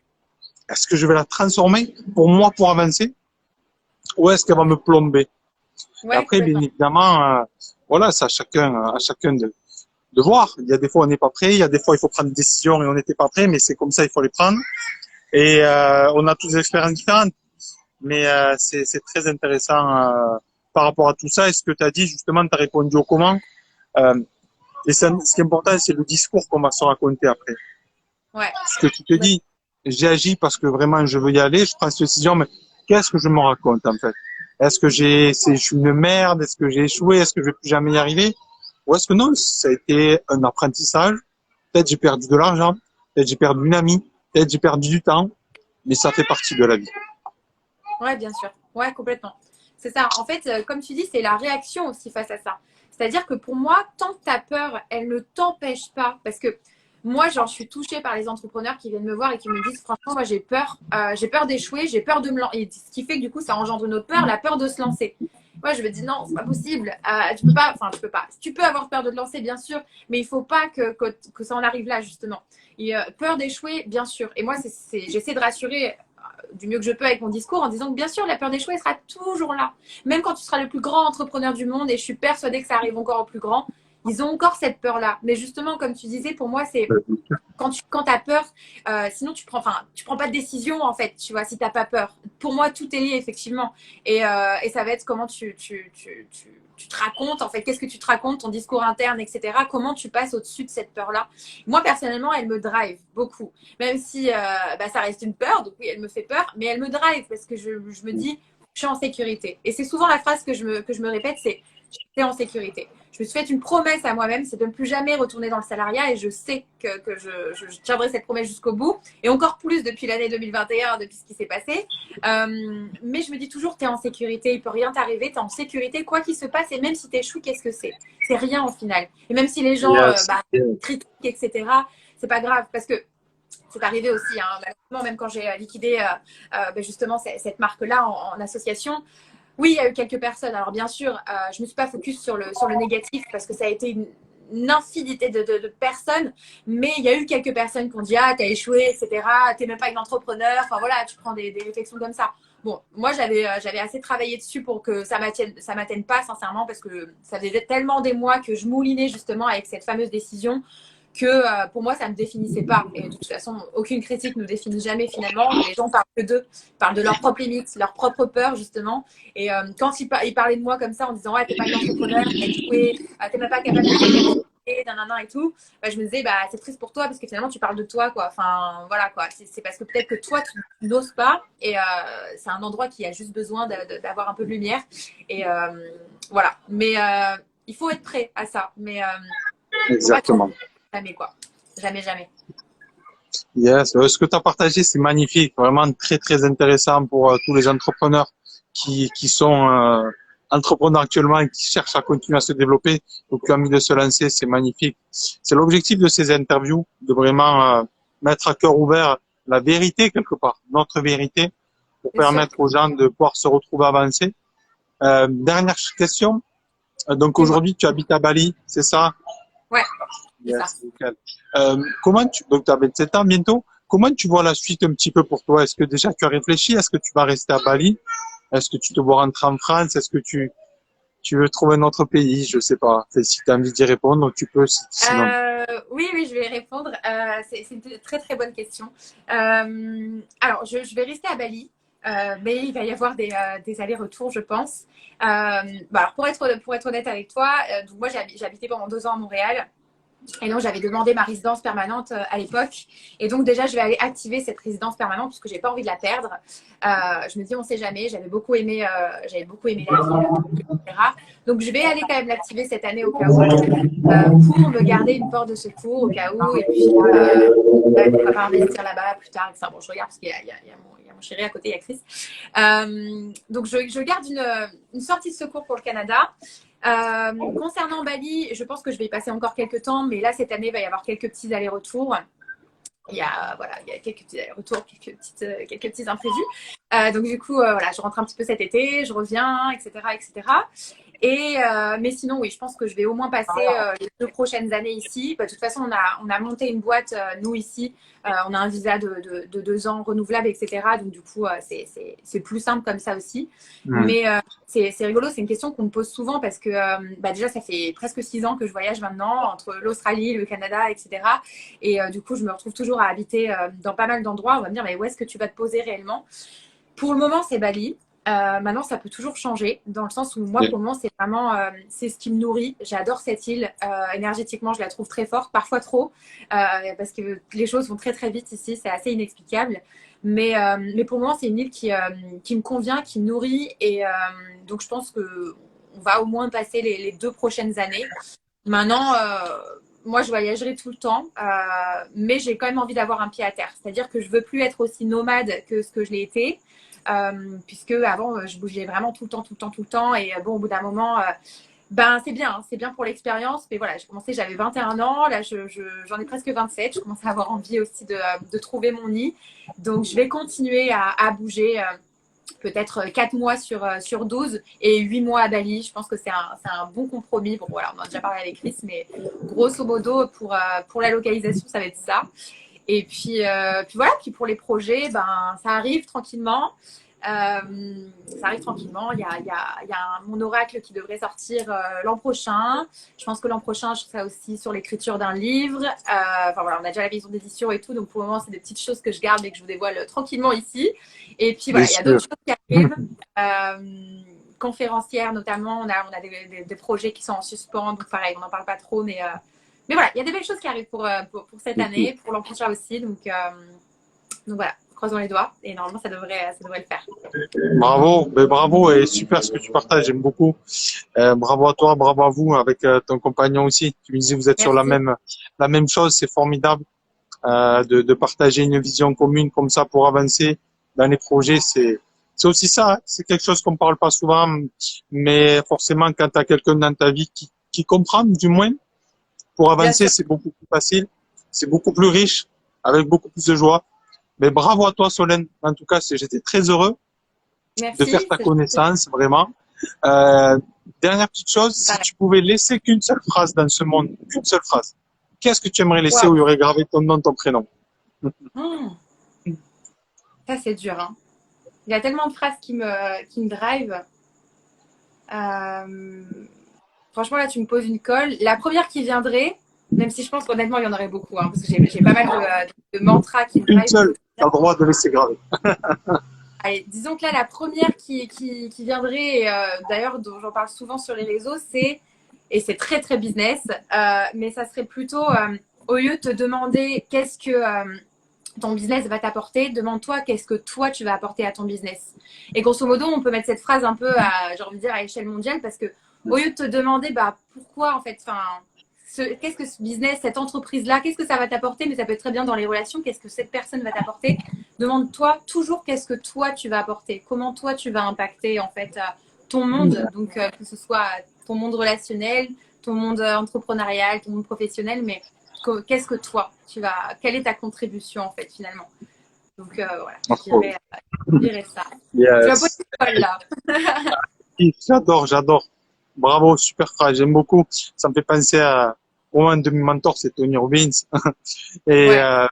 Est-ce que je vais la transformer pour moi, pour avancer? Ou est-ce qu'elle va me plomber? Et après, bien évidemment, voilà, c'est à chacun de voir. Il y a des fois, on n'est pas prêt. Il y a des fois, il faut prendre des décisions et on n'était pas prêt, mais c'est comme ça, il faut les prendre. Et on a tous des expériences différentes. Mais c'est très intéressant par rapport à tout ça. Et ce que tu as dit, justement, tu as répondu au comment. Et ce qui est important, c'est le discours qu'on va se raconter après. Ouais. Ce que tu te dis, j'ai agi parce que vraiment je veux y aller, je prends cette décision, mais qu'est-ce que je me raconte en fait? Est-ce que je suis une merde? Est-ce que j'ai échoué? Est-ce que je vais plus jamais y arriver? Ou est-ce que non, ça a été un apprentissage? Peut-être j'ai perdu de l'argent, peut-être j'ai perdu une amie, peut-être j'ai perdu du temps, mais ça fait partie de la vie. Ouais, bien sûr. Ouais, complètement. C'est ça. En fait, comme tu dis, c'est la réaction aussi face à ça. C'est-à-dire que pour moi, tant que tu as peur, elle ne t'empêche pas. Parce que moi, genre, je suis touchée par les entrepreneurs qui viennent me voir et qui me disent, franchement, moi, j'ai peur d'échouer, j'ai peur de me lancer. Ce qui fait que du coup, ça engendre une autre peur, la peur de se lancer. Moi, je me dis, non, c'est pas possible. Tu peux pas, enfin, tu peux pas. Tu peux avoir peur de te lancer, bien sûr, mais il faut pas que ça en arrive là, justement. Et, peur d'échouer, bien sûr. Et moi, j'essaie de rassurer du mieux que je peux avec mon discours en disant que bien sûr la peur d'échouer sera toujours là, même quand tu seras le plus grand entrepreneur du monde, et je suis persuadée que ça arrive encore au plus grand, ils ont encore cette peur là, mais justement comme tu disais, pour moi c'est quand as peur, sinon tu prends pas de décision en fait, tu vois, si t'as pas peur. Pour moi tout est lié effectivement, et ça va être comment tu te racontes, en fait, qu'est-ce que tu te racontes, ton discours interne, etc. Comment tu passes au-dessus de cette peur-là. Moi, personnellement, elle me drive beaucoup. Même si ça reste une peur, donc oui, elle me fait peur, mais elle me drive parce que je me dis, je suis en sécurité. Et c'est souvent la phrase que je me répète, c'est, tu es en sécurité. Je me suis fait une promesse à moi-même, c'est de ne plus jamais retourner dans le salariat, et je sais que je tiendrai cette promesse jusqu'au bout, et encore plus depuis l'année 2021, depuis ce qui s'est passé. Mais je me dis toujours, tu es en sécurité, il peut rien t'arriver, tu es en sécurité, quoi qu'il se passe, et même si tu échoues, qu'est-ce que c'est? C'est rien au final. Et même si les gens critiquent, etc., c'est pas grave, parce que c'est arrivé aussi, hein, malheureusement, même quand j'ai liquidé justement cette marque-là en association. Oui, il y a eu quelques personnes. Alors bien sûr, je ne me suis pas focus sur le négatif parce que ça a été une infinité de personnes, mais il y a eu quelques personnes qui ont dit ah t'as échoué, etc. T'es même pas une entrepreneur. Enfin voilà, tu prends des réflexions comme ça. Bon, moi j'avais assez travaillé dessus pour que ça m'atteigne pas sincèrement, parce que ça faisait tellement des mois que je moulinais justement avec cette fameuse décision que pour moi ça ne me définissait pas. Et de toute façon, aucune critique ne nous définit jamais finalement. Les gens parlent que d'eux, parlent de leurs propres limites, leurs propres peurs justement. Et quand ils parlaient de moi comme ça en disant ouais t'es pas une entrepreneur, t'as échoué, t'es même pas capable de t'organiser, nanana et tout, bah, je me disais bah c'est triste pour toi parce que finalement tu parles de toi quoi. Enfin voilà quoi. C'est parce que peut-être que toi tu n'oses pas, et c'est un endroit qui a juste besoin d'avoir un peu de lumière. Et voilà. Mais il faut être prêt à ça. Mais Exactement. jamais quoi. Jamais, jamais. Yes, ce que tu as partagé, c'est magnifique, vraiment très très intéressant pour tous les entrepreneurs qui sont entrepreneurs actuellement et qui cherchent à continuer à se développer. Donc, tu as envie de se lancer, c'est magnifique. C'est l'objectif de ces interviews, de vraiment mettre à cœur ouvert la vérité quelque part, notre vérité, pour permettre aux gens de pouvoir se retrouver avancer. Dernière question. Donc aujourd'hui, tu habites à Bali, c'est ça? Ouais. Yes, donc tu as 27 ans bientôt. Comment tu vois la suite un petit peu pour toi? Est-ce que déjà tu as réfléchi? Est-ce que tu vas rester à Bali? Est-ce que tu te vois rentrer en France? Est-ce que tu veux trouver un autre pays? Je sais pas. Si tu as envie d'y répondre, tu peux. Sinon. Oui, je vais répondre. C'est une très très bonne question. Alors, je vais rester à Bali. Mais il va y avoir des allers-retours, je pense. Alors pour être honnête avec toi, donc moi j'ai habité pendant 2 ans à Montréal. Et donc, j'avais demandé ma résidence permanente à l'époque. Et donc, déjà, je vais aller activer cette résidence permanente parce que j'ai pas envie de la perdre. Je me dis, on sait jamais. J'avais beaucoup aimé la ville, etc. Donc, je vais aller quand même l'activer cette année au cas où, pour me garder une porte de secours au cas où. Et puis, pourquoi pas investir là-bas plus tard. Etc. Bon, je regarde parce qu'il y a mon chéri à côté, il y a Chris. Donc, je garde une sortie de secours pour le Canada. Concernant Bali, je pense que je vais y passer encore quelques temps, mais là cette année il va y avoir quelques petits allers-retours. Il y a quelques petits allers-retours, quelques petits imprévus. Donc du coup, je rentre un petit peu cet été, je reviens, etc., etc. Mais sinon, oui, je pense que je vais au moins passer les 2 prochaines années ici. De toute façon, on a monté une boîte, nous ici. On a un visa de 2 ans renouvelable, etc. Donc, du coup, c'est plus simple comme ça aussi. Mais c'est rigolo, c'est une question qu'on me pose souvent parce que déjà, ça fait presque 6 ans que je voyage maintenant entre l'Australie, le Canada, etc. Et du coup, je me retrouve toujours à habiter dans pas mal d'endroits. On va me dire, mais où est-ce que tu vas te poser réellement? Pour le moment, c'est Bali. Maintenant, ça peut toujours changer dans le sens où moi, pour le moment, c'est vraiment c'est ce qui me nourrit. J'adore cette île. Énergétiquement, je la trouve très forte, parfois trop, parce que les choses vont très très vite ici. C'est assez inexplicable. Mais pour le moment, c'est une île qui me convient, qui me nourrit. Et donc, je pense qu'on va au moins passer les 2 prochaines années. Maintenant, moi, je voyagerai tout le temps, mais j'ai quand même envie d'avoir un pied à terre. C'est-à-dire que je veux plus être aussi nomade que ce que je l'ai été, puisque avant, je bougeais vraiment tout le temps, tout le temps, tout le temps. Et bon, au bout d'un moment, ben c'est bien pour l'expérience. Mais voilà, j'ai commencé, j'avais 21 ans, là, j'en ai presque 27. Je commence à avoir envie aussi de trouver mon nid. Donc, je vais continuer à bouger. Peut-être 4 mois sur 12 et 8 mois à Bali. Je pense que c'est un bon compromis. Bon, voilà, on en a déjà parlé avec Chris, mais grosso modo, pour la localisation, ça va être ça. Et puis voilà, puis pour les projets, ben, ça arrive tranquillement. Ça arrive tranquillement. Il y a mon oracle qui devrait sortir l'an prochain. Je pense que l'an prochain, je serai aussi sur l'écriture d'un livre. Enfin voilà, on a déjà la maison d'édition et tout. Donc pour le moment, c'est des petites choses que je garde et que je vous dévoile tranquillement ici. Et puis Bien voilà, il y a d'autres sûr. choses qui arrivent. Conférencière notamment, on a des projets qui sont en suspens. Donc pareil, on n'en parle pas trop. Mais voilà, il y a des belles choses qui arrivent pour cette année, pour l'an prochain aussi. Donc voilà, croisons les doigts. Et normalement, ça devrait le faire. Bravo, ben bravo et super ce que tu partages, j'aime beaucoup. Bravo à toi, bravo à vous avec ton compagnon aussi. Tu me disais vous êtes sur Merci. la même chose, c'est formidable de partager une vision commune comme ça pour avancer dans les projets. C'est aussi ça, hein. C'est quelque chose qu'on parle pas souvent, mais forcément quand tu as quelqu'un dans ta vie qui comprend du moins, pour Bien avancer sûr. c'est beaucoup plus facile, c'est beaucoup plus riche, avec beaucoup plus de joie. Mais bravo à toi Solène, en tout cas j'étais très heureux de faire Merci. ta C'est gentil. connaissance, vraiment. Euh, Dernière petite chose, si Pareil. tu pouvais laisser qu'une seule phrase dans ce monde, qu'une seule phrase, qu'est-ce que tu aimerais laisser où il y Waouh. aurait gravé ton nom, ton prénom? Oh, ça, c'est dur, hein. Il y a tellement de phrases qui me drive. Euh, Franchement, là, tu me poses une colle. La première qui viendrait, même si je pense qu'honnêtement, il y en aurait beaucoup, hein, parce que j'ai pas mal de mantras qui me Une drivent au seule, tu quotidien. as le droit de laisser graver. Allez, disons que là, la première qui viendrait, et d'ailleurs, dont j'en parle souvent sur les réseaux, et c'est très, très business, mais ça serait plutôt, au lieu de te demander qu'est-ce que ton business va t'apporter, demande-toi qu'est-ce que toi, tu vas apporter à ton business. Et grosso modo, on peut mettre cette phrase un peu, j'ai envie de dire, à échelle mondiale, parce que au lieu de te demander, bah, pourquoi, en fait, enfin, qu'est-ce que ce business, cette entreprise-là, qu'est-ce que ça va t'apporter, mais ça peut être très bien dans les relations, qu'est-ce que cette personne va t'apporter. Demande-toi toujours qu'est-ce que toi tu vas apporter, comment toi tu vas impacter en fait ton monde, donc que ce soit ton monde relationnel, ton monde entrepreneurial, ton monde professionnel, mais qu'est-ce que toi tu vas, quelle est ta contribution en fait finalement. Donc voilà, je dirais ça. Tu vas poser Yes. une colle là. J'adore, j'adore. Bravo, super phrase, j'aime beaucoup. Ça me fait penser au un de mes mentors, c'est Tony Robbins. Et, Ouais, euh,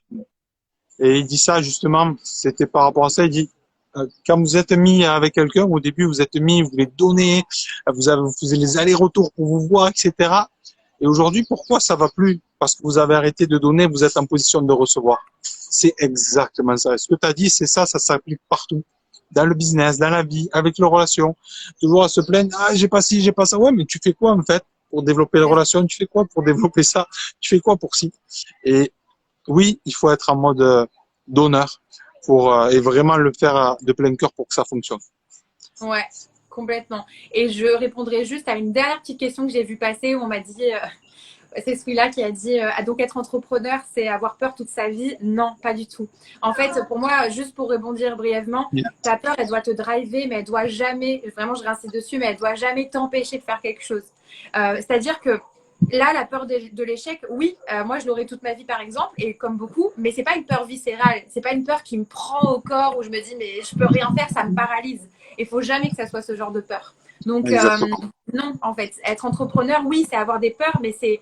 et il dit ça justement, c'était par rapport à ça, il dit, quand vous êtes mis avec quelqu'un, au début vous êtes mis, vous voulez donner, vous faisiez les allers-retours pour vous voir, etc. Et aujourd'hui, pourquoi ça va plus? Parce que vous avez arrêté de donner, vous êtes en position de recevoir. C'est exactement ça. Ce que tu as dit, c'est ça, ça s'applique partout. Dans le business, dans la vie, avec les relations. Toujours à se plaindre, ah, j'ai pas ci, j'ai pas ça. Ouais, mais tu fais quoi, en fait, pour développer les relations? Tu fais quoi pour développer ça? Tu fais quoi pour ci? Et oui, il faut être en mode donneur et vraiment le faire de plein cœur pour que ça fonctionne. ouais, complètement. Et je répondrai juste à une dernière petite question que j'ai vue passer où on m'a dit c'est celui-là qui a dit ah, donc être entrepreneur, c'est avoir peur toute sa vie. Non, pas du tout. En fait, pour moi, juste pour rebondir brièvement, ta peur, elle doit te driver, mais elle doit jamais, vraiment, je réinsiste dessus, mais elle doit jamais t'empêcher de faire quelque chose. C'est-à-dire que là, la peur de l'échec, oui, moi, je l'aurais toute ma vie, par exemple, et comme beaucoup, mais c'est pas une peur viscérale. C'est pas une peur qui me prend au corps où je me dis mais je peux rien faire, ça me paralyse. Il faut jamais que ça soit ce genre de peur. Donc Exactement. non, en fait, être entrepreneur, oui, c'est avoir des peurs, mais c'est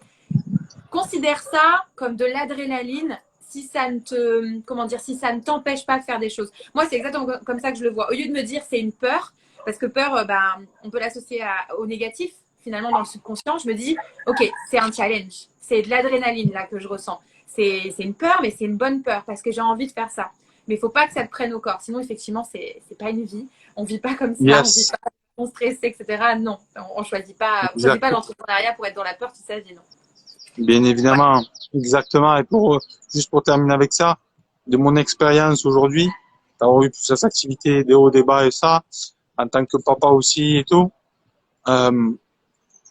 considère ça comme de l'adrénaline si ça ne te, comment dire, si ça ne t'empêche pas de faire des choses. Moi, c'est exactement comme ça que je le vois. Au lieu de me dire c'est une peur, parce que peur, on peut l'associer au négatif, finalement, dans le subconscient, je me dis, ok, c'est un challenge. C'est de l'adrénaline là que je ressens. C'est une peur, mais c'est une bonne peur parce que j'ai envie de faire ça. Mais il ne faut pas que ça te prenne au corps. Sinon, effectivement, c'est pas une vie. On ne vit pas comme ça. On ne vit Yes, pas on stresse, etc. Non, on ne choisit pas exact. l'entrepreneuriat pour être dans la peur toute sa vie, non. Bien Ouais. évidemment, exactement. Et juste pour terminer avec ça, de mon expérience aujourd'hui, d'avoir eu toute cette activité, des hauts, des bas et ça, en tant que papa aussi et tout, euh,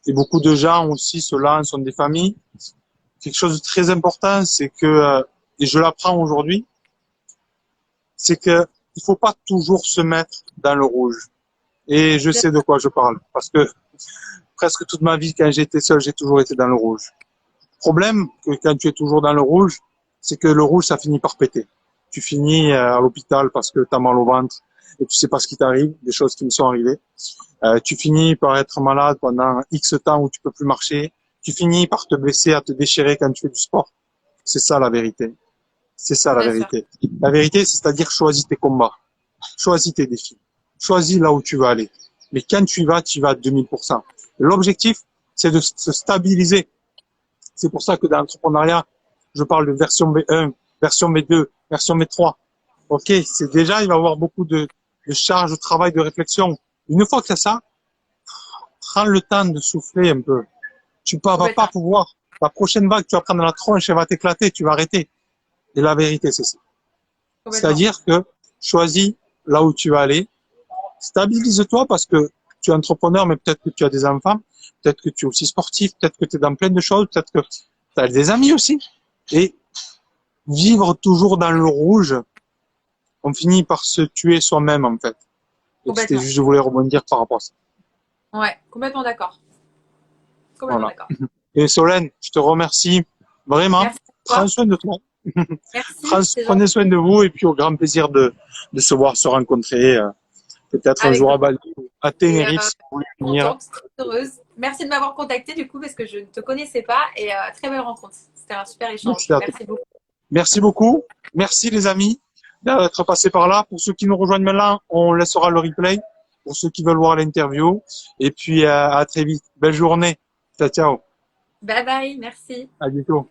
Et beaucoup de gens aussi se lancent, ont des familles. Quelque chose de très important, c'est que, et je l'apprends aujourd'hui, c'est que il faut pas toujours se mettre dans le rouge. Et je sais de quoi je parle, parce que presque toute ma vie, quand j'étais seul, j'ai toujours été dans le rouge. Le problème, que quand tu es toujours dans le rouge, c'est que le rouge, ça finit par péter. Tu finis à l'hôpital parce que tu as mal au ventre et tu sais pas ce qui t'arrive, des choses qui me sont arrivées. Tu finis par être malade pendant X temps où tu peux plus marcher. Tu finis par te blesser, à te déchirer quand tu fais du sport. C'est ça la vérité. C'est ça la Bien sûr. vérité. La vérité, c'est-à-dire choisis tes combats, choisis tes défis, choisis là où tu vas aller. Mais quand tu y vas à 2000%. L'objectif, c'est de se stabiliser. C'est pour ça que dans l'entrepreneuriat, je parle de version V1, version V2, version V3. Ok, c'est déjà, il va y avoir beaucoup de charges de travail, de réflexion. Une fois que tu as ça, prends le temps de souffler un peu. Tu vas pas Complètement. pouvoir. La prochaine vague, tu vas prendre la tronche, elle va t'éclater, tu vas arrêter. Et la vérité, c'est ça. Complètement. C'est-à-dire que choisis là où tu vas aller, stabilise-toi parce que tu es entrepreneur, mais peut-être que tu as des enfants, peut-être que tu es aussi sportif, peut-être que tu es dans plein de choses, peut-être que tu as des amis aussi. Et vivre toujours dans le rouge, on finit par se tuer soi-même en fait. Donc c'était Complètement. juste, je voulais rebondir par rapport à ça. Ouais, complètement d'accord. Complètement Voilà. d'accord. Et Solène, je te remercie vraiment. Merci à Prends toi. soin de toi. Merci, c'est Prenez gentil. soin de vous et puis au grand plaisir de se voir, se rencontrer. Peut-être un Avec jour à grand Bali ou à plaisir. Tenerife si vous voulez venir. Contente, très heureuse. Merci de m'avoir contactée du coup parce que je ne te connaissais pas et très belle rencontre. C'était un super échange. Merci à toi. Merci beaucoup. Merci beaucoup. Merci les amis d'être passés par là. Pour ceux qui nous rejoignent maintenant, on laissera le replay. Pour ceux qui veulent voir l'interview. Et puis à très vite. Belle journée. Ciao, ciao. Bye bye, merci. À bientôt.